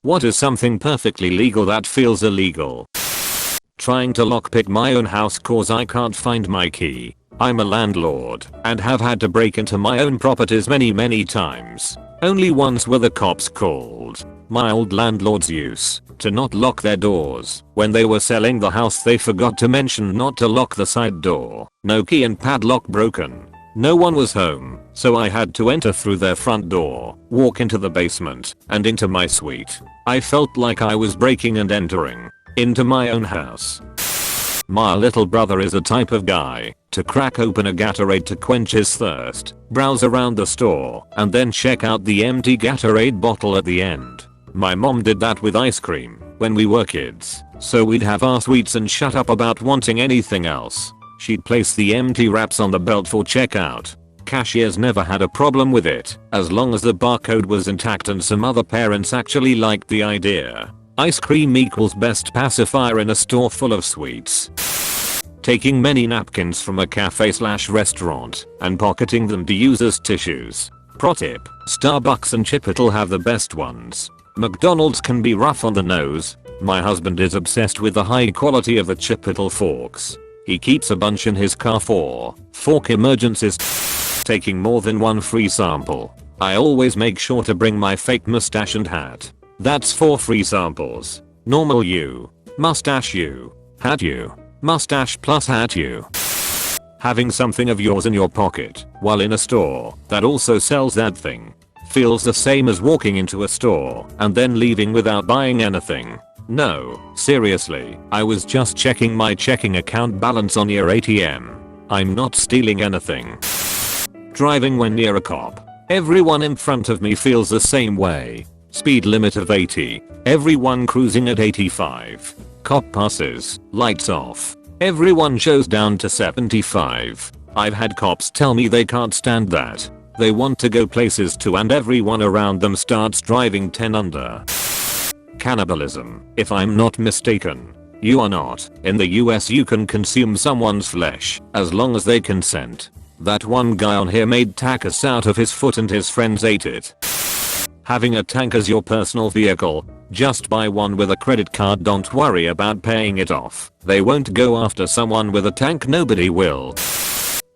What is something perfectly legal that feels illegal? Trying to lockpick my own house cause I can't find my key. I'm a landlord and have had to break into my own properties many times. Only once were the cops called. My old landlords used to not lock their doors. When they were selling the house they forgot to mention not to lock the side door. No key and padlock broken. No one was home, so I had to enter through their front door, walk into the basement, and into my suite. I felt like I was breaking and entering into my own house. My little brother is the type of guy to crack open a Gatorade to quench his thirst, browse around the store, and then check out the empty Gatorade bottle at the end. My mom did that with ice cream when we were kids, so we'd have our sweets and shut up about wanting anything else. She'd place the empty wraps on the belt for checkout. Cashiers never had a problem with it, as long as the barcode was intact and some other parents actually liked the idea. Ice cream equals best pacifier in a store full of sweets. Taking many napkins from a cafe/restaurant and pocketing them to use as tissues. Pro tip, Starbucks and Chipotle have the best ones. McDonald's can be rough on the nose. My husband is obsessed with the high quality of the Chipotle forks. He keeps a bunch in his car for fork emergencies. Taking more than one free sample. I always make sure to bring my fake mustache and hat. That's 4 free samples. Normal you, mustache you, hat you, mustache plus hat you. Having something of yours in your pocket while in a store that also sells that thing feels the same as walking into a store and then leaving without buying anything. No, seriously, I was just checking my checking account balance on your ATM. I'm not stealing anything. Driving when near a cop. Everyone in front of me feels the same way. Speed limit of 80. Everyone cruising at 85. Cop passes. Lights off. Everyone shows down to 75. I've had cops tell me they can't stand that. They want to go places too and everyone around them starts driving 10 under. Cannibalism. If I'm not mistaken, you are not. In the US you can consume someone's flesh as long as they consent. That one guy on here made tacos out of his foot and his friends ate it. Having a tank as your personal vehicle. Just buy one with a credit card, don't worry about paying it off. They won't go after someone with a tank, nobody will.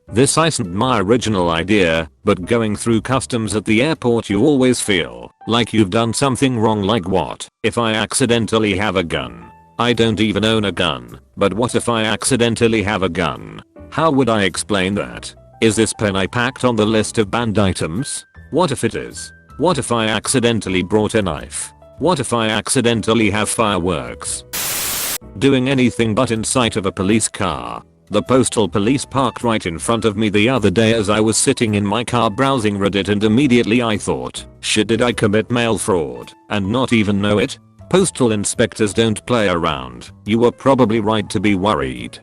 This isn't my original idea, but going through customs at the airport you always feel like you've done something wrong. Like what if I accidentally have a gun? I don't even own a gun, but what if I accidentally have a gun? How would I explain that? Is this pen I packed on the list of banned items? What if it is? What if I accidentally brought a knife? What if I accidentally have fireworks? Doing anything but in sight of a police car. The postal police parked right in front of me the other day as I was sitting in my car browsing Reddit, and immediately I thought, shit, did I commit mail fraud and not even know it? Postal inspectors don't play around. You were probably right to be worried.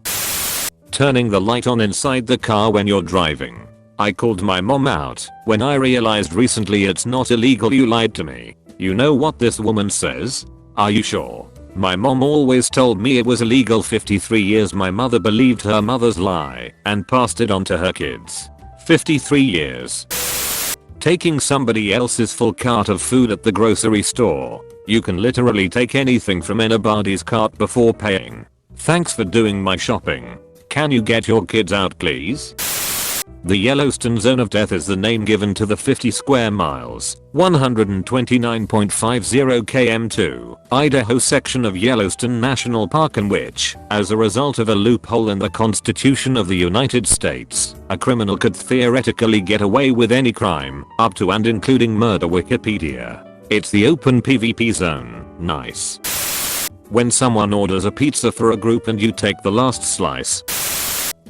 Turning the light on inside the car when you're driving. I called my mom out when I realized recently it's not illegal. You lied to me. You know what this woman says? Are you sure? My mom always told me it was illegal. 53 years my mother believed her mother's lie and passed it on to her kids. 53 years. Taking somebody else's full cart of food at the grocery store. You can literally take anything from anybody's cart before paying. Thanks for doing my shopping. Can you get your kids out please? The Yellowstone Zone of Death is the name given to the 50 square miles, 129.50 km2, Idaho section of Yellowstone National Park, in which, as a result of a loophole in the Constitution of the United States, a criminal could theoretically get away with any crime, up to and including murder. Wikipedia. It's the open PvP zone. Nice. When someone orders a pizza for a group and you take the last slice.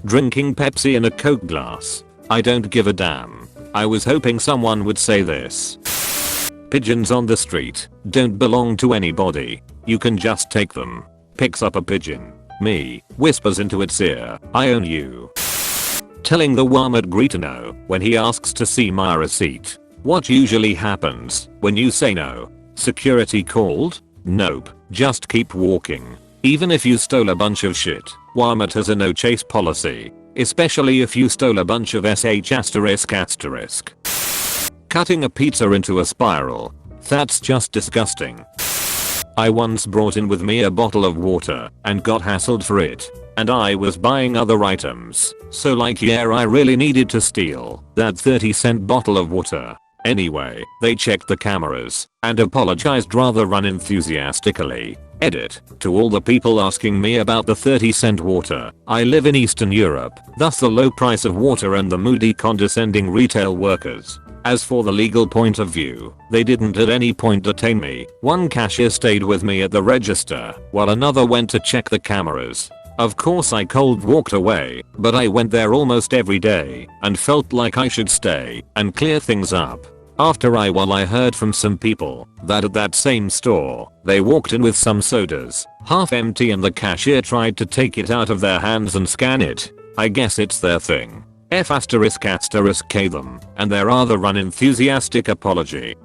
Drinking Pepsi in a Coke glass. I don't give a damn. I was hoping someone would say this. Pigeons on the street don't belong to anybody. You can just take them. Picks up a pigeon. Me. Whispers into its ear. I own you. Telling the Walmart greeter no when he asks to see my receipt. What usually happens when you say no? Security called? Nope. Just keep walking. Even if you stole a bunch of shit, Walmart has a no chase policy. Especially if you stole a bunch of ***. Cutting a pizza into a spiral. That's just disgusting. I once brought in with me a bottle of water and got hassled for it. And I was buying other items, so like yeah, I really needed to steal that 30-cent bottle of water. Anyway, they checked the cameras and apologized rather unenthusiastically. Edit. To all the people asking me about the 30-cent water, I live in Eastern Europe, thus the low price of water and the moody condescending retail workers. As for the legal point of view, they didn't at any point detain me. One cashier stayed with me at the register while another went to check the cameras. Of course I cold walked away, but I went there almost every day and felt like I should stay and clear things up. After I heard from some people that at that same store, they walked in with some sodas, half empty, and the cashier tried to take it out of their hands and scan it. I guess it's their thing. F***K them and their rather unenthusiastic apology.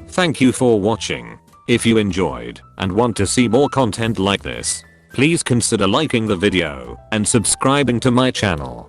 Thank you for watching. If you enjoyed and want to see more content like this, please consider liking the video and subscribing to my channel.